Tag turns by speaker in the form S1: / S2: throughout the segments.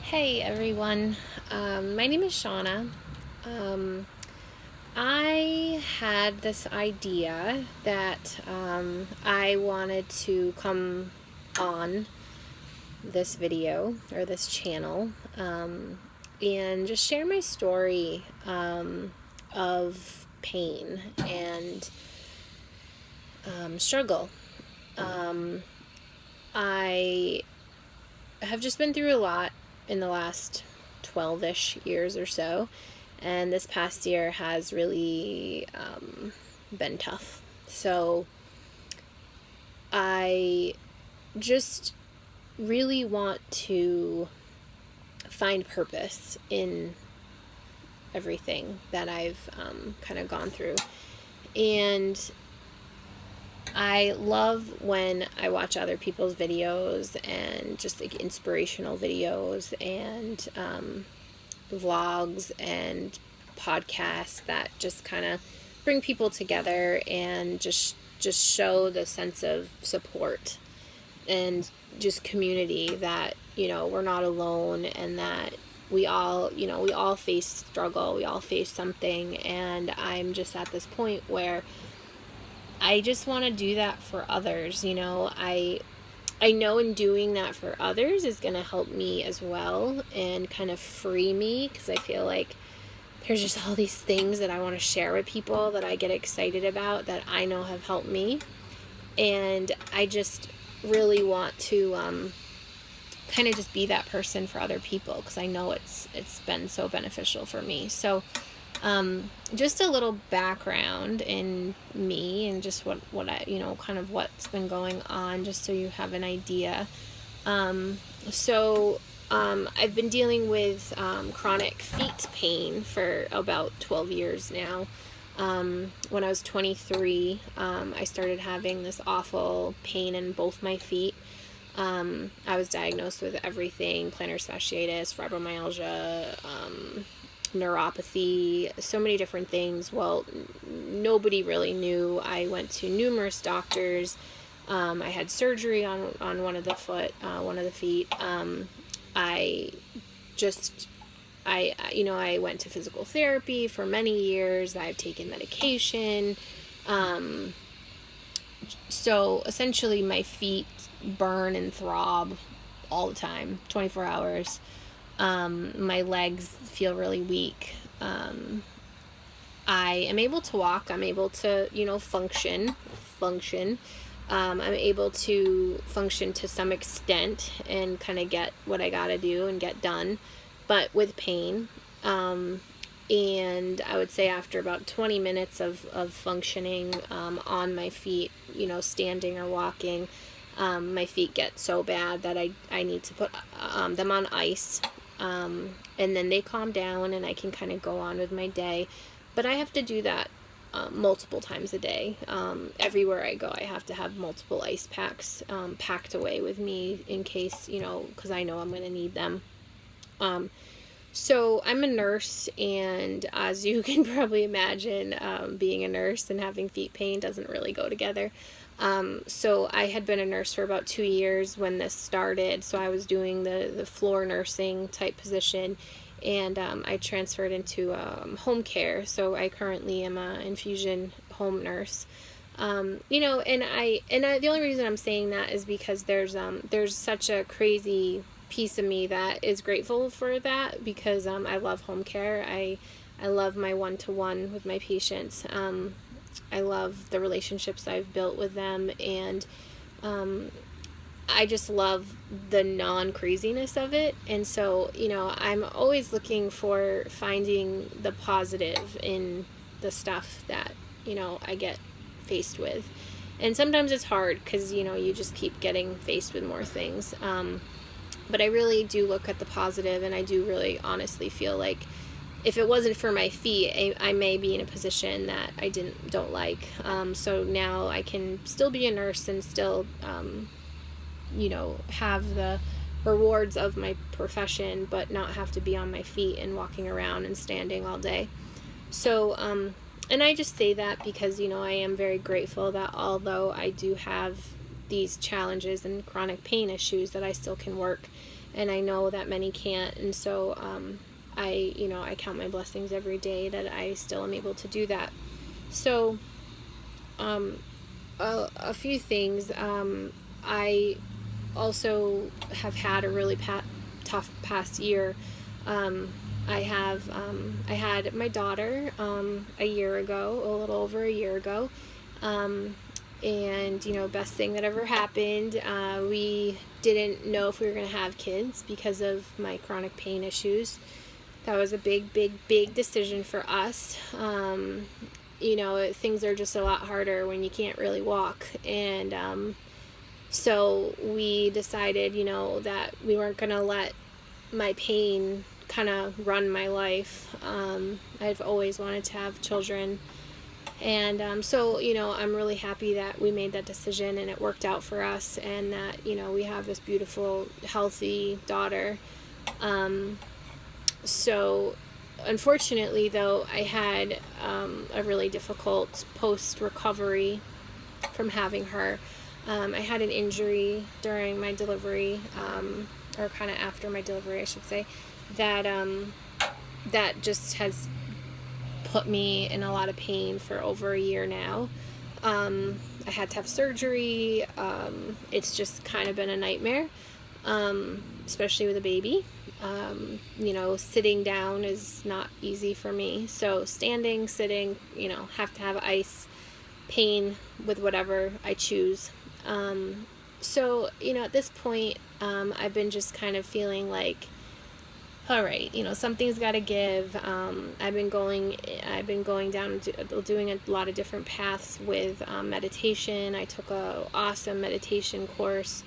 S1: Hey everyone, my name is Shauna. I had this idea that I wanted to come on this video or this channel and just share my story of pain and struggle. I have just been through a lot in the last 12-ish years or so, and this past year has really been tough. So I just really want to find purpose in everything that I've kind of gone through. And I love when I watch other people's videos and just like inspirational videos and vlogs and podcasts that just kind of bring people together and just show the sense of support and just community, that we're not alone, and that we all face struggle, we all face something. And I'm just at this point where I just want to do that for others. I know in doing that for others is going to help me as well and kind of free me, because I feel like there's just all these things that I want to share with people that I get excited about that I know have helped me. And I just really want to kind of just be that person for other people, because I know it's been so beneficial for me. So just a little background in me and just what I, kind of what's been going on, just so you have an idea. I've been dealing with chronic feet pain for about 12 years now. When I was 23, I started having this awful pain in both my feet. I was diagnosed with everything: plantar fasciitis, fibromyalgia, neuropathy, so many different things. Well, nobody really knew. I went to numerous doctors. I had surgery on one of the feet. I went to physical therapy for many years. I've taken medication. So essentially my feet burn and throb all the time, 24 hours. My legs feel really weak. I am able to walk. I'm able to, function. I'm able to function to some extent and kind of get what I gotta do and get done, but with pain. And I would say after about 20 minutes of functioning on my feet, standing or walking, my feet get so bad that I need to put them on ice. And then they calm down and I can kind of go on with my day. But I have to do that multiple times a day. Everywhere I go, I have to have multiple ice packs packed away with me in case, because I know I'm going to need them. So I'm a nurse, and as you can probably imagine, being a nurse and having feet pain doesn't really go together. So I had been a nurse for about 2 years when this started. So I was doing the floor nursing type position, and I transferred into home care. So I currently am an infusion home nurse. And the only reason I'm saying that is because there's such a crazy piece of me that is grateful for that, because I love home care. I love my one-to-one with my patients. I love the relationships I've built with them, and I just love the non-craziness of it. And so, I'm always looking for finding the positive in the stuff that, I get faced with. And sometimes it's hard because, you just keep getting faced with more things. But I really do look at the positive, and I do really honestly feel like if it wasn't for my feet, I may be in a position that I don't like. So now I can still be a nurse and still, have the rewards of my profession, but not have to be on my feet and walking around and standing all day. So, and I just say that because, I am very grateful that although I do have these challenges and chronic pain issues, that I still can work and I know that many can't. And so I count my blessings every day that I still am able to do that. So a few things. I also have had a really tough past year. I had my daughter a year ago, a little over a year ago, and best thing that ever happened. We didn't know if we were going to have kids because of my chronic pain issues. That was a big, big, big decision for us. Things are just a lot harder when you can't really walk, and so we decided, that we weren't going to let my pain kind of run my life. I've always wanted to have children. And so, I'm really happy that we made that decision and it worked out for us, and that, we have this beautiful, healthy daughter. So unfortunately, though, I had a really difficult post-recovery from having her. I had an injury during my delivery, or kind of after my delivery, I should say, that just has put me in a lot of pain for over a year now. I had to have surgery. It's just kind of been a nightmare, especially with a baby. Sitting down is not easy for me. So standing, sitting, have to have ice, pain with whatever I choose. So, at this point, I've been just kind of feeling like, all right, something's got to give. I've been going down, doing a lot of different paths with meditation. I took a awesome meditation course,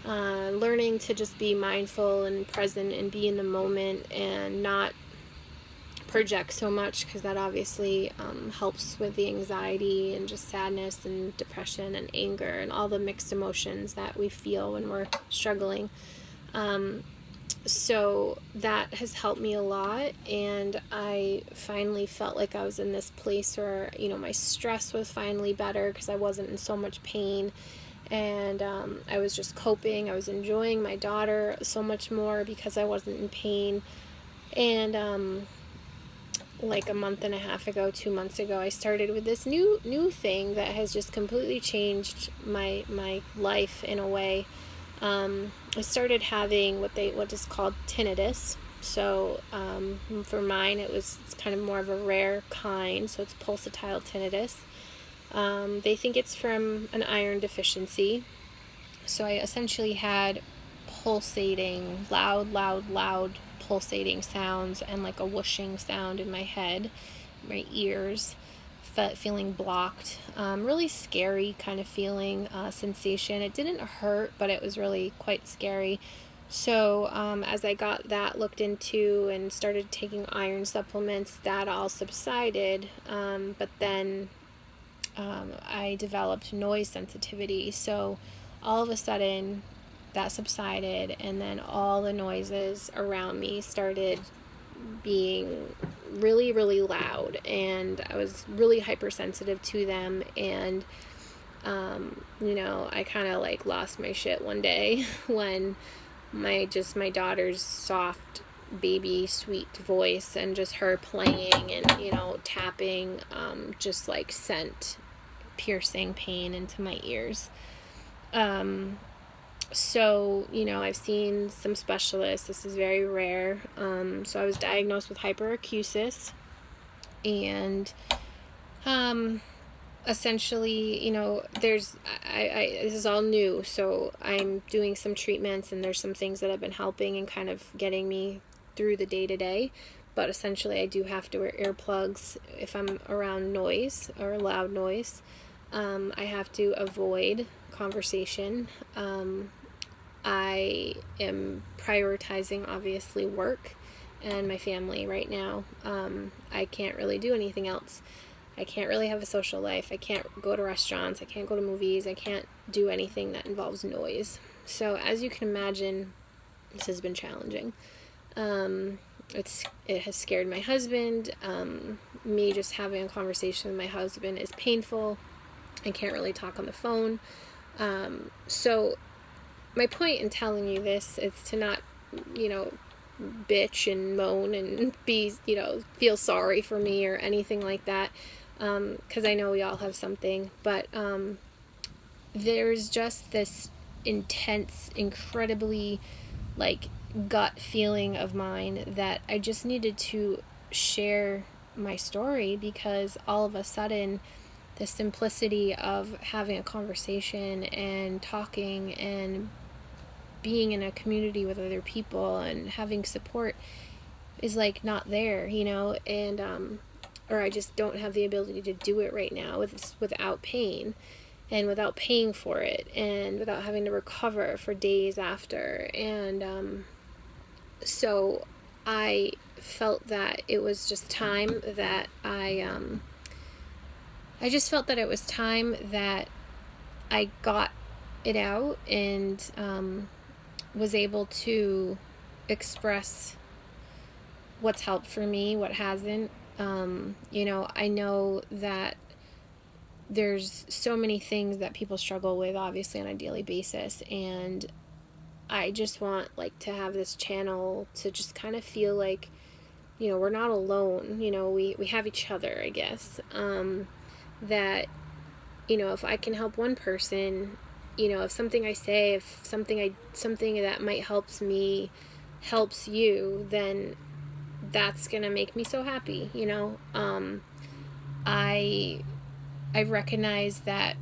S1: learning to just be mindful and present and be in the moment and not project so much, because that obviously helps with the anxiety and just sadness and depression and anger and all the mixed emotions that we feel when we're struggling. So that has helped me a lot, and I finally felt like I was in this place where, my stress was finally better because I wasn't in so much pain, and I was just coping. I was enjoying my daughter so much more because I wasn't in pain. And like a month and a half ago, 2 months ago, I started with this new thing that has just completely changed my life in a way. I started having what is called tinnitus. So for mine, it's kind of more of a rare kind, so it's pulsatile tinnitus. They think it's from an iron deficiency. So I essentially had pulsating, loud pulsating sounds, and like a whooshing sound in my head, my ears, feeling blocked. Really scary kind of feeling, sensation. It didn't hurt, but it was really quite scary. So as I got that looked into and started taking iron supplements, that all subsided. But then I developed noise sensitivity. So all of a sudden that subsided, and then all the noises around me started being really, really loud, and I was really hypersensitive to them. And I kind of like lost my shit one day when my daughter's soft baby sweet voice and just her playing and tapping just like sent piercing pain into my ears. So, I've seen some specialists. This is very rare. So I was diagnosed with hyperacusis, and essentially, this is all new. So I'm doing some treatments, and there's some things that have been helping and kind of getting me through the day-to-day. But essentially, I do have to wear earplugs if I'm around noise or loud noise. I have to avoid conversation. I am prioritizing, obviously, work and my family right now. I can't really do anything else. I can't really have a social life. I can't go to restaurants. I can't go to movies. I can't do anything that involves noise. So as you can imagine, this has been challenging. It has scared my husband. Me just having a conversation with my husband is painful. I can't really talk on the phone. So my point in telling you this is to not, bitch and moan and be, feel sorry for me or anything like that, because I know we all have something, but there's just this intense, incredibly, like, gut feeling of mine that I just needed to share my story, because all of a sudden the simplicity of having a conversation and talking and being in a community with other people and having support is like not there, and or I just don't have the ability to do it right now without pain and without paying for it and without having to recover for days after. And so I felt that it was just time that I just felt that it was time that I got it out and was able to express what's helped for me, what hasn't. I know that there's so many things that people struggle with, obviously, on a daily basis, and I just want, like, to have this channel to just kind of feel like, we're not alone. We have each other, I guess. That, if I can help one person, if something I say, if something that might helps me helps you, then that's gonna make me so happy. I recognize that,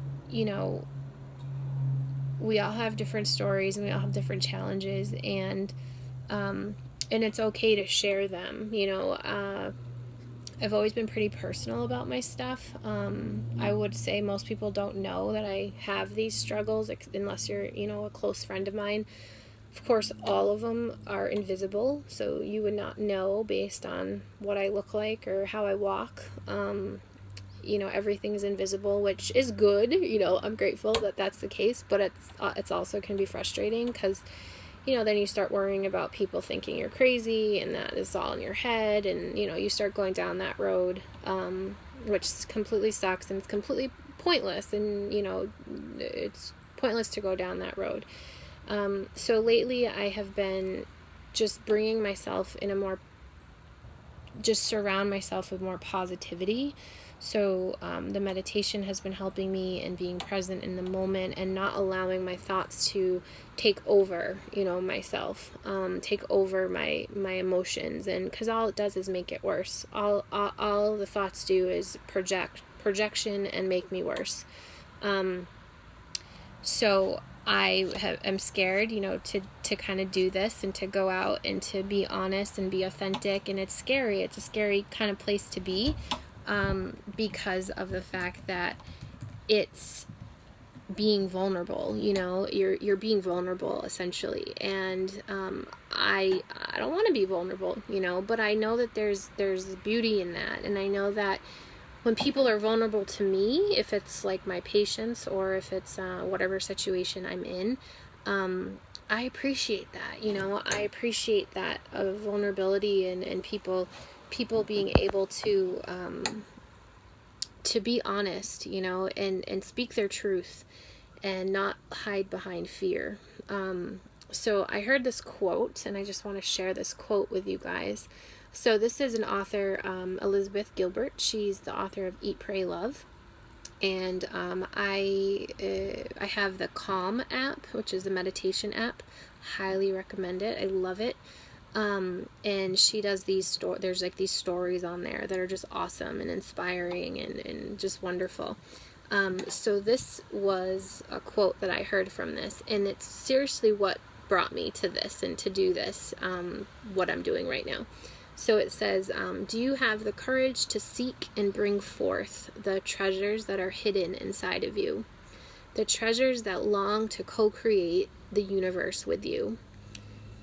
S1: we all have different stories and we all have different challenges, and it's okay to share them. I've always been pretty personal about my stuff. I would say most people don't know that I have these struggles unless you're, a close friend of mine. Of course, all of them are invisible, so you would not know based on what I look like or how I walk. Everything's invisible, which is good. I'm grateful that that's the case, but it's also can be frustrating because, then you start worrying about people thinking you're crazy and that it's all in your head, and, you start going down that road, which completely sucks and it's completely pointless, and, it's pointless to go down that road. So lately I have been just bringing myself just surround myself with more positivity. So the meditation has been helping me in being present in the moment and not allowing my thoughts to take over, myself, take over my emotions. And because all it does is make it worse. All the thoughts do is projection and make me worse. So I am scared, to kind of do this and to go out and to be honest and be authentic. And it's scary. It's a scary kind of place to be, because of the fact that it's being vulnerable. You're being vulnerable essentially. And I don't want to be vulnerable, but I know that there's beauty in that. And I know that when people are vulnerable to me, if it's like my patients or if it's whatever situation I'm in, I appreciate that. I appreciate that of vulnerability and people being able to be honest, and speak their truth and not hide behind fear. So I heard this quote, and I just want to share this quote with you guys. So this is an author, Elizabeth Gilbert. She's the author of Eat, Pray, Love. And I have the Calm app, which is a meditation app. Highly recommend it. I love it. And she does there's like these stories on there that are just awesome and inspiring and just wonderful. So this was a quote that I heard from this, and it's seriously what brought me to this and to do this, what I'm doing right now. So it says, do you have the courage to seek and bring forth the treasures that are hidden inside of you? The treasures that long to co-create the universe with you.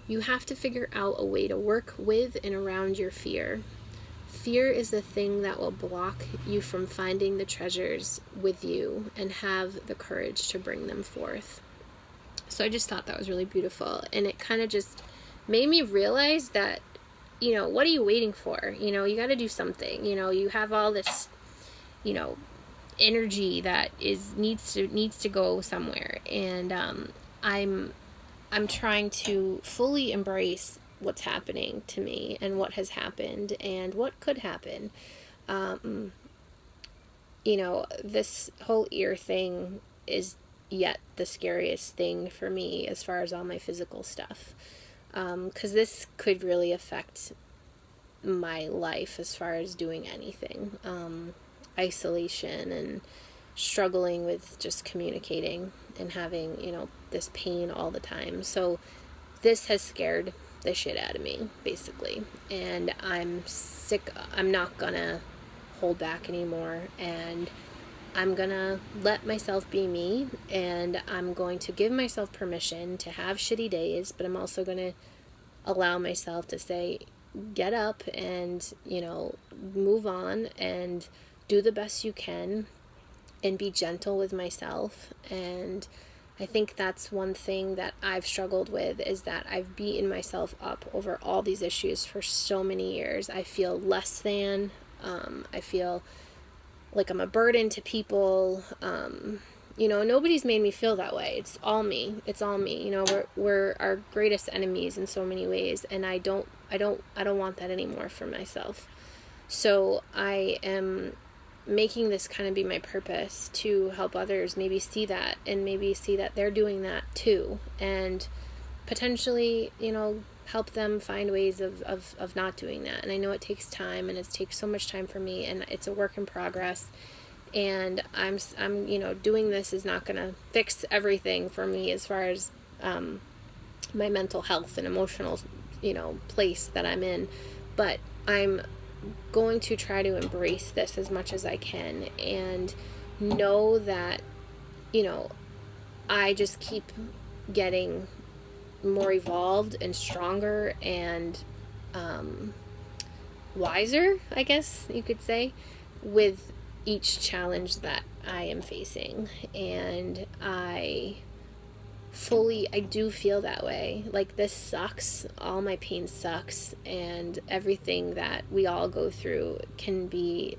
S1: You have to figure out a way to work with and around your fear. Fear is the thing that will block you from finding the treasures with you and have the courage to bring them forth. So I just thought that was really beautiful. And it kind of just made me realize that, what are you waiting for? You got to do something. You have all this, energy that needs to go somewhere. And I'm I'm trying to fully embrace what's happening to me and what has happened and what could happen. Um, this whole ear thing is yet the scariest thing for me as far as all my physical stuff. Because this could really affect my life as far as doing anything. Isolation and struggling with just communicating and having, this pain all the time. So this has scared the shit out of me, basically. And I'm sick. I'm not gonna hold back anymore. And I'm gonna let myself be me. And I'm going to give myself permission to have shitty days. But I'm also gonna allow myself to say, get up and, move on and do the best you can and be gentle with myself. And I think that's one thing that I've struggled with, is that I've beaten myself up over all these issues for so many years. I feel less than. I feel like I'm a burden to people. Nobody's made me feel that way. It's all me. It's all me. We're our greatest enemies in so many ways, and I don't want that anymore for myself. So I am making this kind of be my purpose, to help others maybe see that, and maybe see that they're doing that too, and potentially, help them find ways of not doing that. And I know it takes time, and it takes so much time for me, and it's a work in progress. And I'm doing this is not going to fix everything for me as far as my mental health and emotional, place that I'm in. But I'm going to try to embrace this as much as I can, and know that, I just keep getting more evolved and stronger and wiser, I guess you could say, with each challenge that I am facing. And I do feel that way. Like, this sucks. All my pain sucks. And everything that we all go through can be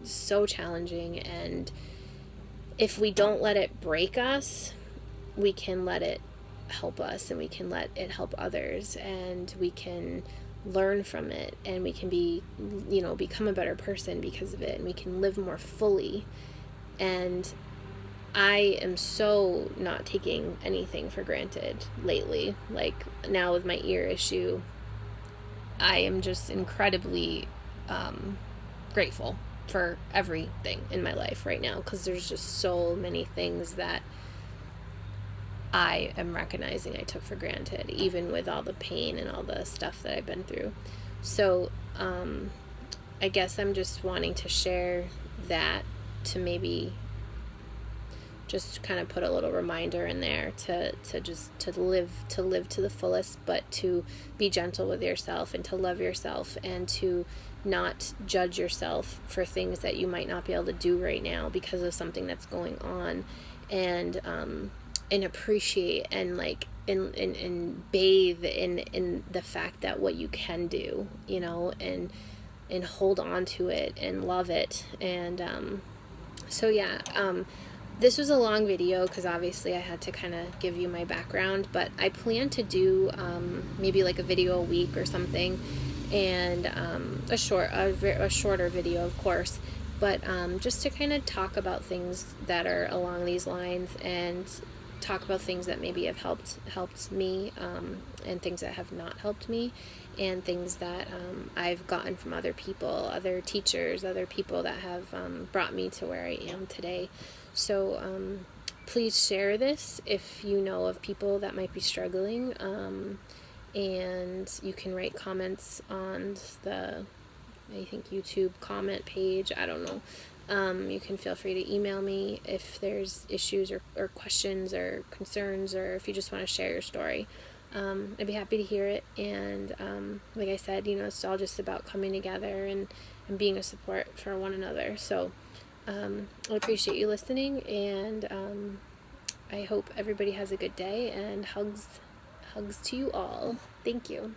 S1: so challenging. And if we don't let it break us, we can let it help us, and we can let it help others, and we can learn from it, and we can become a better person because of it, and we can live more fully. And I am so not taking anything for granted lately. Like, now with my ear issue, I am just incredibly grateful for everything in my life right now, because there's just so many things that I am recognizing I took for granted, even with all the pain and all the stuff that I've been through. So I guess I'm just wanting to share that, to maybe just kind of put a little reminder in there to live to the fullest, but to be gentle with yourself, and to love yourself, and to not judge yourself for things that you might not be able to do right now because of something that's going on. And appreciate and and bathe in the fact that what you can do, and hold on to it and love it. And this was a long video because obviously I had to kind of give you my background, but I plan to do maybe like a video a week or something, and a shorter video, of course, but just to kind of talk about things that are along these lines, and talk about things that maybe have helped me, and things that have not helped me, and things that I've gotten from other people, other teachers, other people that have brought me to where I am today. So please share this if you know of people that might be struggling, and you can write comments on the, I think, YouTube comment page. I don't know. You can feel free to email me if there's issues or questions or concerns, or if you just want to share your story. I'd be happy to hear it. And like I said, it's all just about coming together and being a support for one another. So I appreciate you listening, and I hope everybody has a good day, and hugs to you all. Thank you.